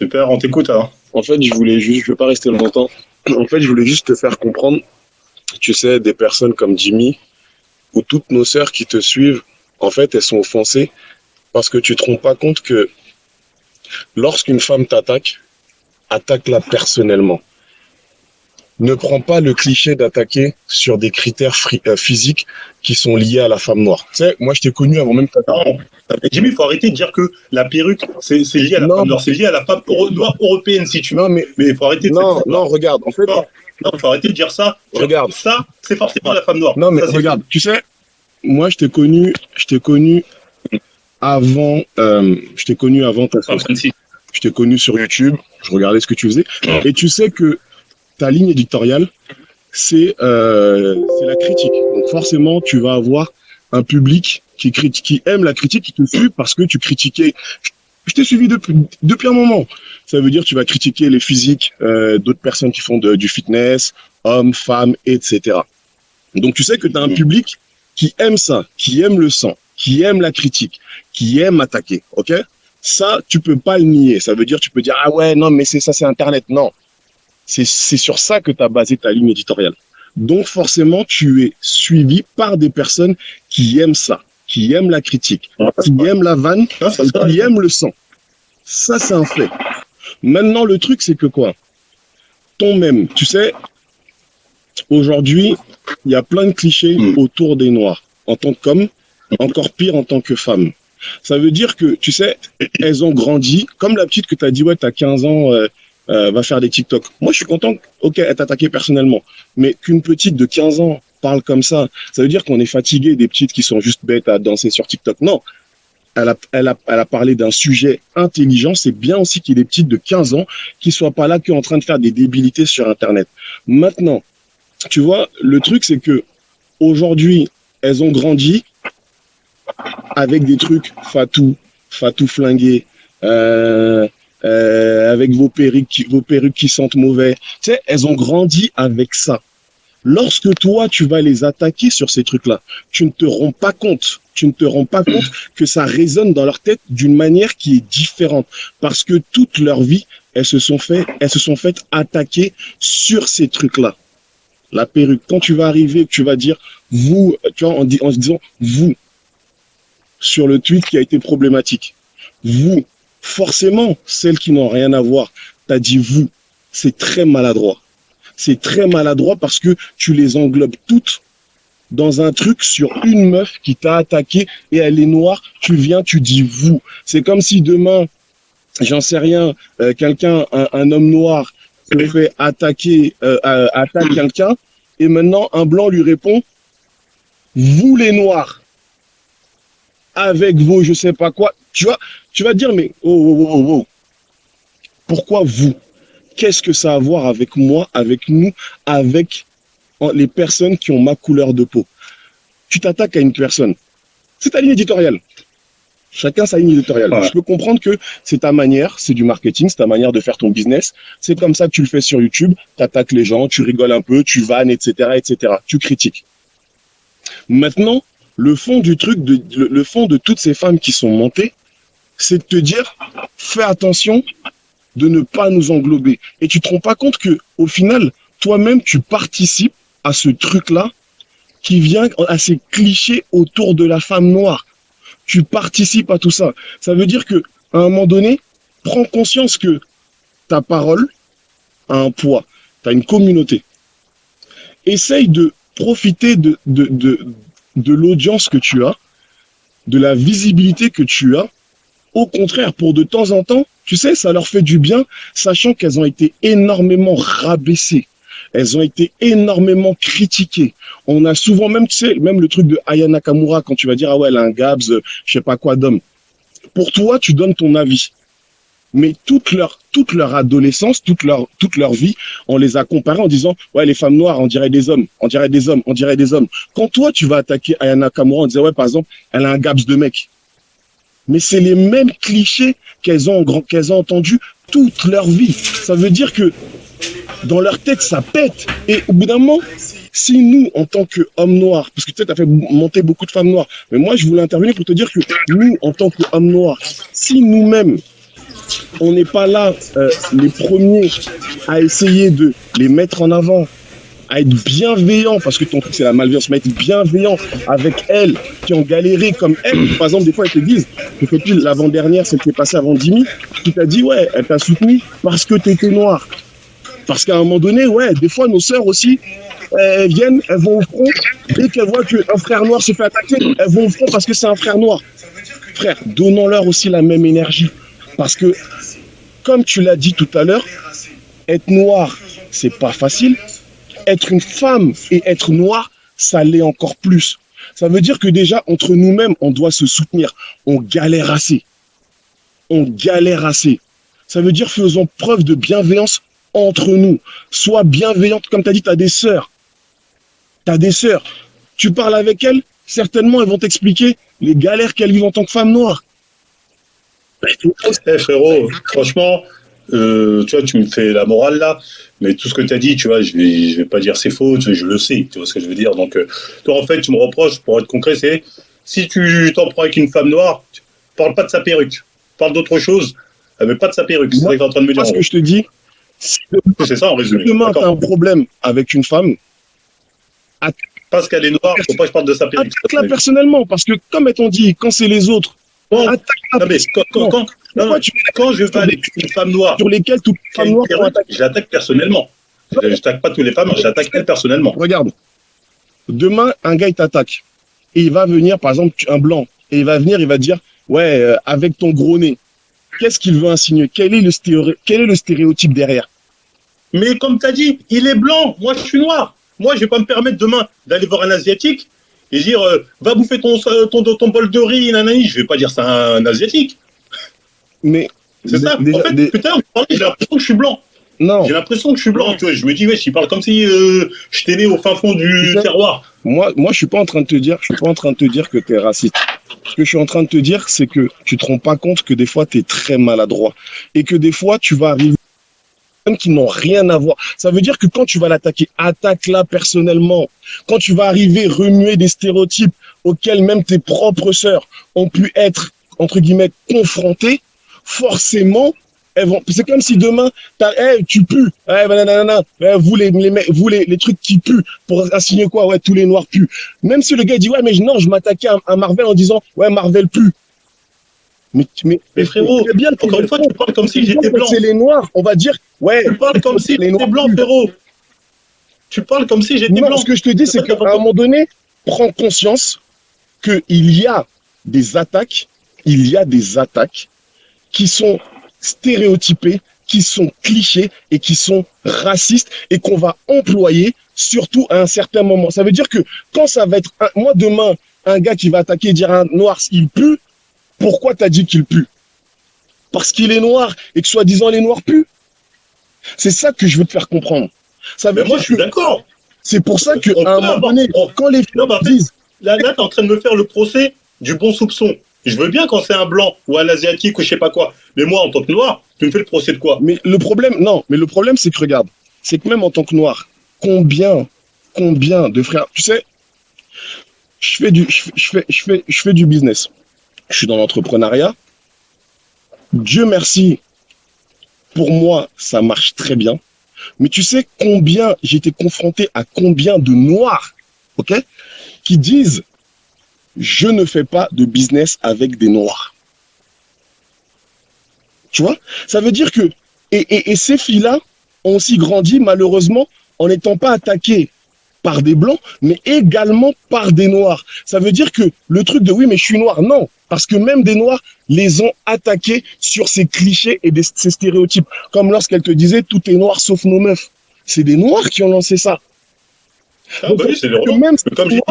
Super, on t'écoute. Hein. En fait, je veux pas rester longtemps. En fait, je voulais juste te faire comprendre, tu sais, des personnes comme Jimmy, ou toutes nos sœurs qui te suivent, en fait, elles sont offensées parce que tu te rends pas compte que lorsqu'une femme t'attaque, attaque-la personnellement. Ne prends pas le cliché d'attaquer sur des critères physiques qui sont liés à la femme noire. Tu sais, moi, je t'ai connu avant même que Non, Jimmy, il faut arrêter de dire que la perruque, c'est lié à la femme noire. C'est lié à la femme noire européenne, si tu veux. Non, mais il faut arrêter de Non, regarde, en fait... Non, il faut arrêter de dire ça. Regarde. Ça, c'est forcément la femme noire. Non, mais ça, regarde, tu sais, moi, je t'ai connu avant... je t'ai connu avant ta Je t'ai connu sur YouTube, je regardais ce que tu faisais. Et tu sais que ta ligne éditoriale, c'est la critique. Donc forcément, tu vas avoir un public qui aime la critique, qui te suit parce que tu critiquais. Je t'ai suivi depuis un moment. Ça veut dire que tu vas critiquer les physiques d'autres personnes qui font du fitness, hommes, femmes, etc. Donc tu sais que tu as un public qui aime ça, qui aime le sang, qui aime la critique, qui aime attaquer. Ok ? Ça, tu peux pas le nier. Ça veut dire, tu peux dire, ah ouais, non, mais c'est Internet. Non. C'est sur ça que tu as basé ta ligne éditoriale. Donc, forcément, tu es suivi par des personnes qui aiment ça, qui aiment la critique, qui aiment la vanne, qui aiment le sang. Ça, c'est un fait. Maintenant, le truc, c'est que quoi? Tu sais, aujourd'hui, il y a plein de clichés autour des Noirs, en tant qu'hommes, encore pire en tant que femmes. Ça veut dire que, tu sais, elles ont grandi, comme la petite que tu as dit, ouais, tu as 15 ans, va faire des TikTok. Moi, je suis content, ok, elle t'a attaqué personnellement, mais qu'une petite de 15 ans parle comme ça, ça veut dire qu'on est fatigué des petites qui sont juste bêtes à danser sur TikTok. Non. Elle a parlé d'un sujet intelligent. C'est bien aussi qu'il y ait des petites de 15 ans qui soient pas là qu'en train de faire des débilités sur Internet. Maintenant, tu vois, le truc, c'est que aujourd'hui, elles ont grandi avec des trucs fatou flingués, avec vos perruques qui sentent mauvais. Tu sais, elles ont grandi avec ça. Lorsque toi, tu vas les attaquer sur ces trucs-là, tu ne te rends pas compte que ça résonne dans leur tête d'une manière qui est différente. Parce que toute leur vie, elles se sont faites attaquer sur ces trucs-là. La perruque, quand tu vas arriver, tu vas dire vous, tu vois, en se disant vous, sur le tweet qui a été problématique. Vous, forcément, celles qui n'ont rien à voir, t'as dit vous. C'est très maladroit. C'est très maladroit parce que tu les englobes toutes dans un truc sur une meuf qui t'a attaqué et elle est noire. Tu viens, tu dis vous. C'est comme si demain, j'en sais rien, un homme noir se fait attaque quelqu'un et maintenant un blanc lui répond vous les noirs avec vos je sais pas quoi. Tu vas dire mais oh. Pourquoi vous? Qu'est-ce que ça a à voir avec moi, avec nous, avec les personnes qui ont ma couleur de peau? Tu t'attaques à une personne. C'est ta ligne éditoriale. Chacun sa ligne éditoriale. Ouais. Je peux comprendre que c'est ta manière, c'est du marketing, c'est ta manière de faire ton business. C'est comme ça que tu le fais sur YouTube. Tu attaques les gens, tu rigoles un peu, tu vannes, etc., etc. Tu critiques. Maintenant, le fond du truc, le fond de toutes ces femmes qui sont montées, c'est de te dire, fais attention de ne pas nous englober. Et tu te rends pas compte que, au final, toi-même, tu participes à ce truc-là qui vient à ces clichés autour de la femme noire. Tu participes à tout ça. Ça veut dire que, à un moment donné, prends conscience que ta parole a un poids. Tu as une communauté. Essaye de profiter de l'audience que tu as, de la visibilité que tu as. Au contraire, pour de temps en temps, tu sais, ça leur fait du bien, sachant qu'elles ont été énormément rabaissées. Elles ont été énormément critiquées. On a souvent même, tu sais, même le truc de Aya Nakamura, quand tu vas dire, ah ouais, elle a un Gabs, je sais pas quoi d'homme. Pour toi, tu donnes ton avis. Mais toute leur adolescence, toute leur vie, on les a comparées en disant, ouais, les femmes noires, on dirait des hommes, on dirait des hommes, on dirait des hommes. Quand toi, tu vas attaquer Aya Nakamura en disant, ouais, par exemple, elle a un Gabs de mec. Mais c'est les mêmes clichés qu'elles ont entendus toute leur vie. Ça veut dire que dans leur tête, ça pète. Et au bout d'un moment, si nous, en tant qu'hommes noirs, parce que tu sais, tu as fait monter beaucoup de femmes noires, mais moi, je voulais intervenir pour te dire que nous, en tant qu'hommes noirs, si nous-mêmes, on n'est pas là, les premiers à essayer de les mettre en avant, à être bienveillant, parce que ton truc c'est la malveillance, mais être bienveillant avec elles qui ont galéré comme elles. Par exemple, des fois elles te disent, depuis l'avant-dernière, celle qui est passée avant Jimmy, qui t'a dit, ouais, elle t'a soutenu parce que t'étais noir. Parce qu'à un moment donné, ouais, des fois nos sœurs aussi, elles viennent, elles vont au front, dès qu'elles voient qu'un frère noir se fait attaquer, elles vont au front parce que c'est un frère noir. Frère, donnons-leur aussi la même énergie. Parce que, comme tu l'as dit tout à l'heure, être noir, c'est pas facile. Être une femme et être noir, ça l'est encore plus. Ça veut dire que déjà, entre nous-mêmes, on doit se soutenir. On galère assez. Ça veut dire faisons preuve de bienveillance entre nous. Sois bienveillante. Comme tu as dit, tu as des sœurs. Tu parles avec elles, certainement, elles vont t'expliquer les galères qu'elles vivent en tant que femme noire. Frérot, franchement, tu vois, tu me fais la morale là, mais tout ce que tu as dit, tu vois, je vais pas dire c'est faux, je le sais, tu vois ce que je veux dire. Donc, toi, en fait, tu me reproches, pour être concret, c'est si tu t'en prends avec une femme noire, parle pas de sa perruque, parle d'autre chose, mais pas de sa perruque. C'est ça que tu es en train de me dire. Ce que je te dis, c'est ça en résumé. Si demain tu as un problème avec une femme, parce qu'elle est noire, faut pas que je parle de sa perruque. Attaque-la personnellement, parce que comme elles t'ont dit, quand c'est les autres, quand je vais avec une femme noire sur lesquelles toutes les femmes noires sont attaquées, j'attaque personnellement. Je n'attaque pas toutes les femmes, j'attaque elle personnellement. Regarde, demain, un gars il t'attaque et il va venir, par exemple, un blanc, et il va venir, il va dire, ouais, avec ton gros nez, qu'est-ce qu'il veut insinuer? Quel est le stéréotype derrière? Mais comme tu as dit, il est blanc, moi je suis noir. Moi, je vais pas me permettre demain d'aller voir un Asiatique et dire va bouffer ton bol de riz, nanani. Je vais pas dire ça à un Asiatique. Mais c'est ça. En fait, putain, j'ai l'impression que je suis blanc. Non. J'ai l'impression que je suis blanc. Tu vois, je me dis, ouais, il parle comme si j'étais né au fin fond du terroir. Moi, je suis pas en train de te dire, que tu es raciste. Ce que je suis en train de te dire, c'est que tu te rends pas compte que des fois, tu es très maladroit. Et que des fois, tu vas arriver qui n'ont rien à voir. Ça veut dire que quand tu vas l'attaquer, attaque-la personnellement. Quand tu vas arriver, remuer des stéréotypes auxquels même tes propres sœurs ont pu être, entre guillemets, confrontées, forcément, elles vont. C'est comme si demain, tu pues. Vous les trucs qui puent, pour assigner quoi? Ouais, tous les noirs puent. Même si le gars dit, ouais, mais non, je m'attaquais à Marvel en disant, ouais, Marvel pue. Mais frérot, bien, encore une fois, tu parles comme si j'étais blanc. C'est les noirs, on va dire, ouais. Tu parles comme si j'étais blanc, frérot. Tu parles comme si j'étais blanc. Non, ce que je te dis, c'est qu'à un moment donné, prends conscience qu'il y a des attaques, qui sont stéréotypées, qui sont clichés et qui sont racistes et qu'on va employer surtout à un certain moment. Ça veut dire que quand ça va être, moi demain, un gars qui va attaquer et dire un noir, il pue, pourquoi t'as dit qu'il pue? Parce qu'il est noir et que soi-disant les noirs puent. C'est ça que je veux te faire comprendre. Ça veut dire moi, je suis d'accord. C'est pour ça qu'à un moment donné, quand les filles disent... Là, t'es en train de me faire le procès du bon soupçon. Je veux bien quand c'est un blanc ou un asiatique ou je sais pas quoi. Mais moi, en tant que noir, tu me fais le procès de quoi? Mais le problème, c'est que regarde, c'est que même en tant que noir, combien de frères... Tu sais, je fais du business. Je suis dans l'entrepreneuriat. Dieu merci, pour moi, ça marche très bien. Mais tu sais combien j'ai été confronté à combien de noirs, ok, qui disent je ne fais pas de business avec des noirs. Tu vois? Ça veut dire que et ces filles-là ont aussi grandi malheureusement en n'étant pas attaquées par des blancs, mais également par des noirs. Ça veut dire que le truc de oui, mais je suis noir, non. Parce que même des noirs les ont attaqués sur ces clichés et ces stéréotypes. Comme lorsqu'elle te disait, tout est noir sauf nos meufs. C'est des noirs qui ont lancé ça. Ah donc, bah oui, c'est des noirs. Comme j'ai dit.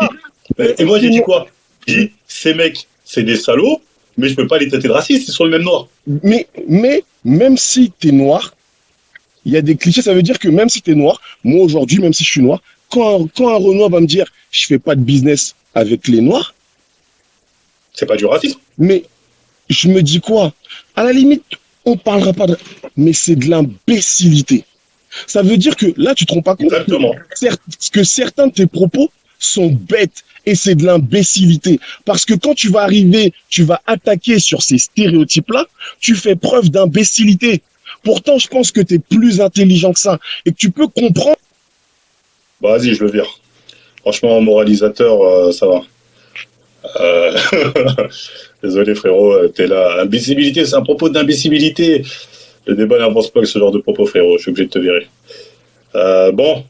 Et moi, j'ai dit quoi? J'ai dit, ces mecs, c'est des salauds, mais je peux pas les traiter de racistes, ils sont le même noir. Mais même si tu es noir, il y a des clichés, ça veut dire que même si tu es noir, moi aujourd'hui, même si je suis noir, quand un Renoir va me dire je fais pas de business avec les noirs, c'est pas du racisme. Mais je me dis quoi? À la limite, on parlera pas de... Mais c'est de l'imbécilité. Ça veut dire que là, tu te rends pas compte que certains de tes propos sont bêtes et c'est de l'imbécilité. Parce que quand tu vas arriver, tu vas attaquer sur ces stéréotypes-là, tu fais preuve d'imbécilité. Pourtant, je pense que tu es plus intelligent que ça et que tu peux comprendre. Bah, vas-y, je le vire. Franchement, moralisateur, ça va. Désolé frérot, t'es là. Imbécilité, c'est un propos d'imbécilité. Le débat n'avance pas avec ce genre de propos, frérot. Je suis obligé de te virer. Bon,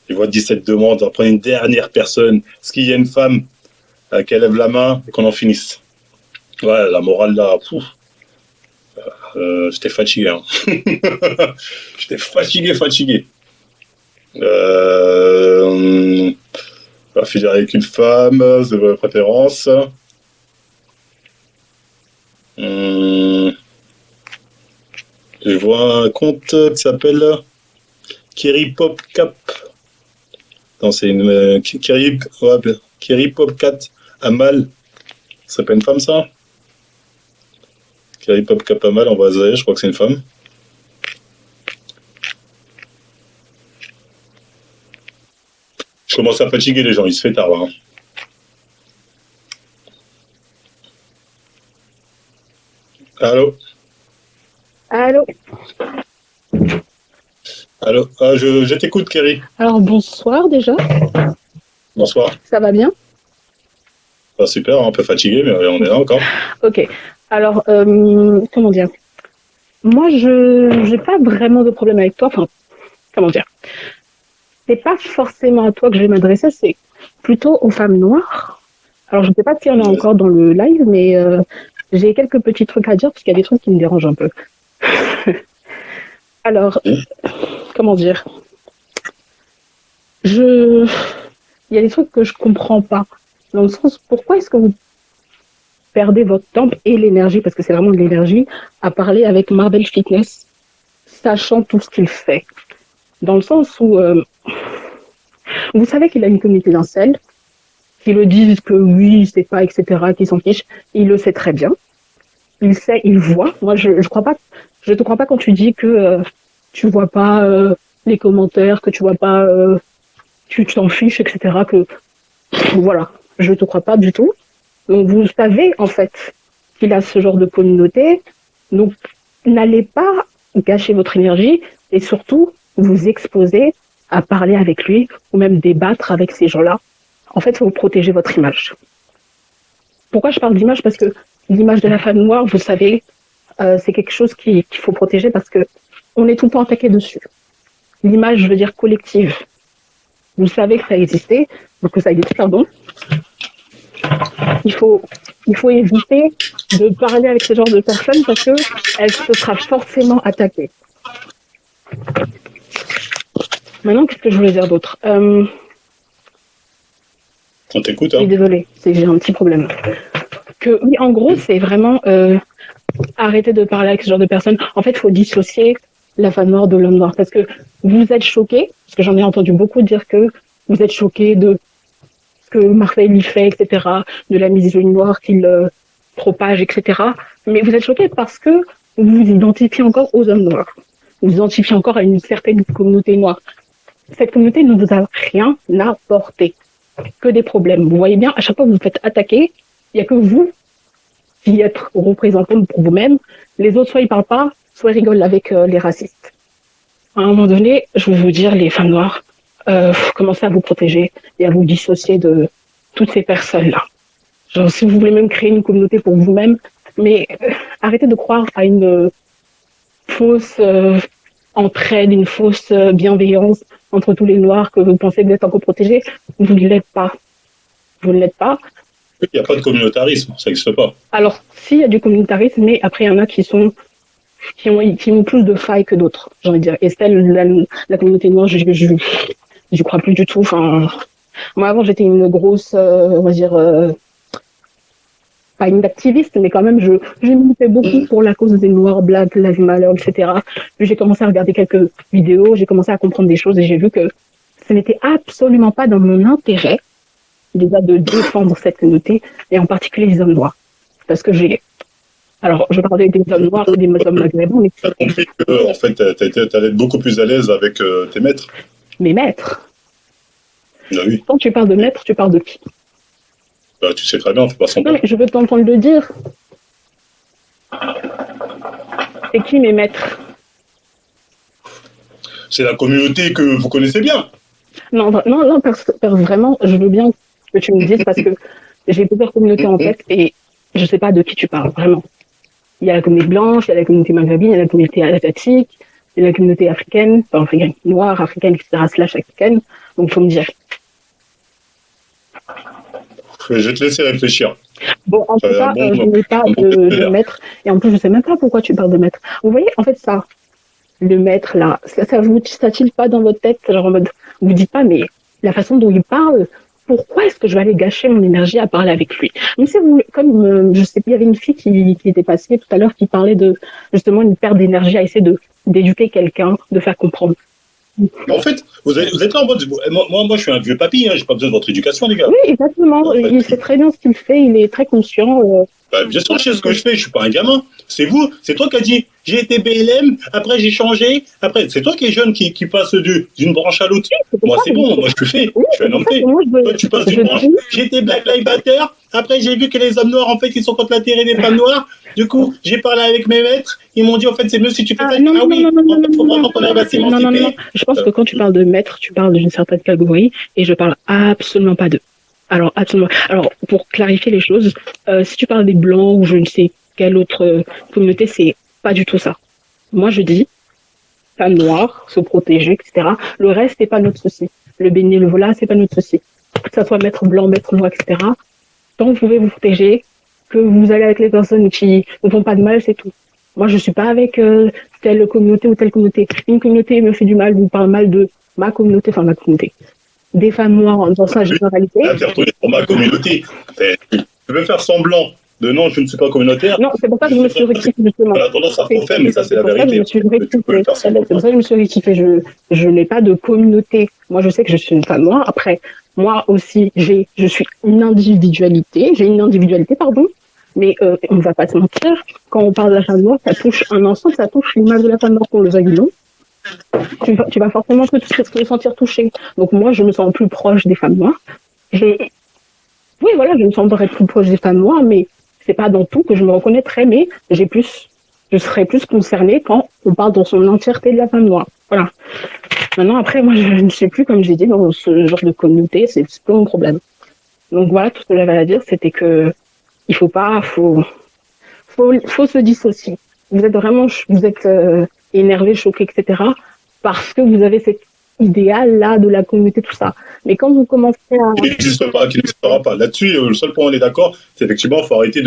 je vois 17 demandes. On va prendre une dernière personne. Est-ce qu'il y a une femme qui lève la main et qu'on en finisse? Ouais, la morale là. J'étais fatigué. Hein. J'étais fatigué. On va finir avec une femme, c'est votre préférence. Je vois un compte qui s'appelle Kerry Popcap. Non, c'est une Kerry Popcat Amal. Ça s'appelle une femme, ça? Kerry Popcap Amal, on va hasarder, je crois que c'est une femme. Je commence à fatiguer les gens, il se fait tard là. Hein. Allô? Allô? Allô? Je t'écoute, Kerry. Alors, bonsoir déjà. Bonsoir. Ça va bien? Ah, super, un peu fatigué, mais on est là encore. Ok. Alors, comment dire? Moi, je n'ai pas vraiment de problème avec toi. Enfin, comment dire? C'est pas forcément à toi que je vais m'adresser, c'est plutôt aux femmes noires. Alors, je ne sais pas si on est encore dans le live, mais j'ai quelques petits trucs à dire parce qu'il y a des trucs qui me dérangent un peu. Alors, comment dire? il y a des trucs que je comprends pas. Dans le sens, pourquoi est-ce que vous perdez votre temps et l'énergie, parce que c'est vraiment de l'énergie, à parler avec Marvel Fitness, sachant tout ce qu'il fait. Dans le sens où, vous savez qu'il a une communauté d'incels, qui le disent que oui, c'est pas, etc., qui s'en fichent. Il le sait très bien. Il sait, il voit. Moi, je te crois pas quand tu dis que tu vois pas les commentaires, que tu vois pas, tu t'en fiches, etc., que, voilà. Je te crois pas du tout. Donc, vous savez, en fait, qu'il a ce genre de communauté. Donc, n'allez pas gâcher votre énergie et surtout vous exposer à parler avec lui ou même débattre avec ces gens-là. En fait, il faut protéger votre image. Pourquoi je parle d'image? Parce que l'image de la femme noire, vous savez, c'est quelque chose qu'il faut protéger parce que on est tout le temps attaqué dessus. L'image, je veux dire collective. Vous savez que ça existait, donc que ça existe, pardon. Il faut éviter de parler avec ce genre de personnes parce que elle se sera forcément attaquée. Maintenant, qu'est-ce que je voulais dire d'autre? On t'écoute, Je suis désolée, j'ai un petit problème. Oui, en gros, c'est vraiment arrêter de parler avec ce genre de personnes. En fait, il faut dissocier la femme noire de l'homme noir parce que vous êtes choqués, parce que j'en ai entendu beaucoup dire que vous êtes choqués de ce que Marvel y fait, etc., de la misogynie noire qu'il propage, etc. Mais vous êtes choqués parce que vous vous identifiez encore aux hommes noirs. Vous vous identifiez encore à une certaine communauté noire. Cette communauté ne vous a rien apporté. Que des problèmes. Vous voyez bien, à chaque fois que vous vous faites attaquer, il n'y a que vous qui êtes représentants pour vous-même. Les autres, soit ils parlent pas, soit ils rigolent avec les racistes. À un moment donné, je vais vous dire, les femmes noires, commencez à vous protéger et à vous dissocier de toutes ces personnes-là. Genre, si vous voulez même créer une communauté pour vous-même, mais arrêtez de croire à une fausse entraide, une fausse bienveillance entre tous les noirs que vous pensez que vous êtes encore protégés. Vous ne l'êtes pas. Vous ne l'êtes pas. Il n'y a pas de communautarisme, ça n'existe pas. Alors, s'il y a du communautarisme, mais après, il y en a qui ont plus de failles que d'autres, j'ai envie de dire. Et celle, la communauté noire, je crois plus du tout. Enfin, moi, avant, j'étais une grosse, on va dire, pas une activiste, mais quand même, je militais beaucoup pour la cause des Noirs, Black Lives Matter, etc. Puis j'ai commencé à regarder quelques vidéos, j'ai commencé à comprendre des choses et j'ai vu que ce n'était absolument pas dans mon intérêt déjà de défendre cette communauté, et en particulier les hommes noirs. Parce que alors, je parlais des hommes noirs et des hommes maghrébins, mais... Tu as compris que, en fait, tu allais être beaucoup plus à l'aise avec tes maîtres. Mes maîtres? Ah oui. Quand tu parles de maîtres, tu parles de qui? Bah, tu sais très bien, on ne fait pas semblant. Non, mais je veux t'entendre le dire. C'est qui mes maîtres? C'est la communauté que vous connaissez bien. Non, vraiment, je veux bien que tu me dises parce que j'ai plusieurs communautés en tête et je ne sais pas de qui tu parles, vraiment. Il y a la communauté blanche, il y a la communauté maghrébine, il y a la communauté asiatique, il y a la communauté africaine, enfin africaine, noire, africaine, etc., / africaine. Donc, il faut me dire. Je vais te laisser réfléchir. Bon, en tout cas, je n'ai pas de maître. Et en plus, je ne sais même pas pourquoi tu parles de maître. Vous voyez, en fait, ça, le maître, là, ça vous tire pas dans votre tête, genre en mode, vous dites pas, mais la façon dont il parle, pourquoi est-ce que je vais aller gâcher mon énergie à parler avec lui? Mais c'est comme, je sais, il y avait une fille qui était passée tout à l'heure qui parlait de, justement, une perte d'énergie à essayer d'éduquer quelqu'un, de faire comprendre. En fait, vous êtes là en mode. Moi, je suis un vieux papy, hein, j'ai pas besoin de votre éducation, les gars. Oui, exactement. En fait, il sait très bien ce qu'il fait, il est très conscient. Bah, bien sûr, je sais ce que je fais, je suis pas un gamin. C'est toi qui as dit, j'ai été BLM, après j'ai changé, après, c'est toi qui es jeune qui passe d'une branche à l'autre. Moi, c'est bon, moi je le fais, je suis un homme fait. Toi, tu passes d'une branche, j'ai été Black Lives Matter, après j'ai vu que les hommes noirs, en fait, ils sont contre l'intérêt des femmes noires. Du coup, j'ai parlé avec mes maîtres, ils m'ont dit, en fait, c'est mieux si tu fais ça. Non, faut vraiment qu'on arrive à s'émanciper. Non. Je pense que quand tu parles de maître, tu parles d'une certaine catégorie, et je parle absolument pas d'eux. Alors, absolument. Alors, pour clarifier les choses, si tu parles des blancs ou je ne sais quelle autre communauté, c'est pas du tout ça. Moi, je dis, femmes noires, se protéger, etc. Le reste, c'est pas notre souci. Le bénévolat, c'est pas notre souci. Que ça soit maître blanc, maître noir, etc. Tant que vous pouvez vous protéger, que vous allez avec les personnes qui ne font pas de mal, c'est tout. Moi, je suis pas avec telle communauté ou telle communauté. Une communauté me fait du mal, vous parle mal de ma communauté, des femmes noires dans sa généralité. Là, t'es retourné pour ma communauté. Tu veux faire semblant de non, je ne suis pas communautaire. Non, c'est pour ça que je me suis rectifiée, justement. On a tendance à refaire, mais ça, c'est la pour ça que je vérité. me suis Tu peux rectifiée. faire C'est semblant. pour ça que je me suis rectifiée. Je n'ai pas de communauté. Moi, je sais que je suis une femme noire. Après, moi aussi, je suis une individualité. J'ai une individualité, pardon. Mais on ne va pas se mentir. Quand on parle de la femme noire, ça touche un ensemble, ça touche l'image de la femme noire, qu'on le veuille ou non. Tu vas forcément te sentir touché. Donc moi, je me sens plus proche des femmes noires. Oui, voilà, je me sentirais plus proche des femmes noires, mais c'est pas dans tout que je me reconnaîtrais, mais je serais plus concernée quand on parle dans son entièreté de la femme noire. Voilà. Maintenant, après, moi, je ne sais plus, comme j'ai dit, dans ce genre de communauté, c'est pas mon problème. Donc voilà, tout ce que j'avais à dire, c'était que il faut se dissocier. Vous êtes énervé, choqué, etc. parce que vous avez cet idéal-là de la communauté, tout ça. Mais quand vous commencez à... Qui n'existera pas. Là-dessus, le seul point où on est d'accord, c'est effectivement, il faut arrêter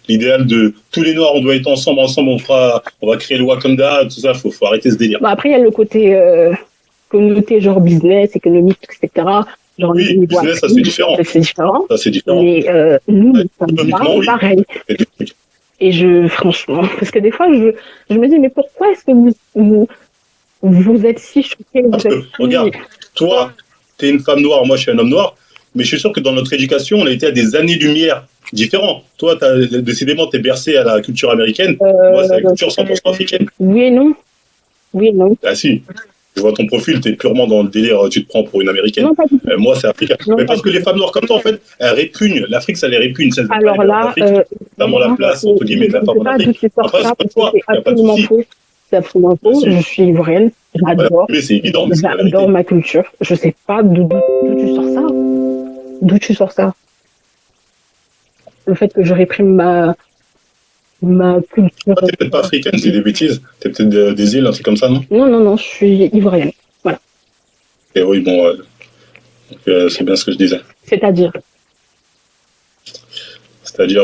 l'idéal de tous les Noirs, on doit être ensemble, on va créer le Wakanda, tout ça, faut arrêter ce délire. Bon, après, il y a le côté communauté, genre business, économique, etc. Genre oui, business, ça c'est différent. C'est différent. Ça c'est différent. Mais nous, c'est pareil. Et franchement, parce que des fois, je me dis, mais pourquoi est-ce que vous êtes si choqués? Regarde, toi, tu es une femme noire, moi je suis un homme noir, mais je suis sûr que dans notre éducation, on a été à des années-lumière différents. Toi, décidément, tu es bercé à la culture américaine, moi c'est la culture 100% africaine. Oui et non. Oui et non. Ah si, je vois ton profil, tu es purement dans le délire, tu te prends pour une américaine. Non, pas du tout. Moi c'est africain. Mais parce que les femmes noires comme toi, en fait, elles répugnent. L'Afrique, ça les répugne. Alors là, notamment la place, entre guillemets, de la femme en Afrique. Après, c'est absolument faux. C'est absolument faux. Je suis ivoirienne. J'adore. Mais c'est évident. J'adore ma culture. Je sais pas d'où tu sors ça. D'où tu sors ça? Le fait que je réprime ma culture. T'es peut-être pas africaine, c'est des bêtises. T'es peut-être des îles, un truc comme ça, non? Non, je suis ivoirienne. Voilà. Et oui, bon, c'est bien ce que je disais. C'est-à-dire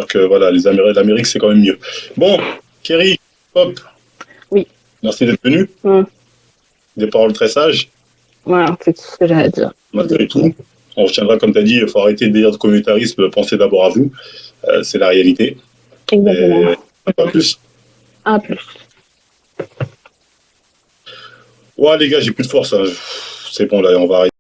que voilà, l'Amérique, c'est quand même mieux. Bon, Kerry, hop. Oui. Merci d'être venu. Des paroles très sages. Voilà, c'est tout ce que j'allais dire. Malgré tout, on retiendra, comme tu as dit, il faut arrêter de dire de communautarisme, pensez d'abord à vous. C'est la réalité. Exactement. Et pas plus. À plus. Ouais, les gars, j'ai plus de force. Hein. C'est bon, là, on va arrêter.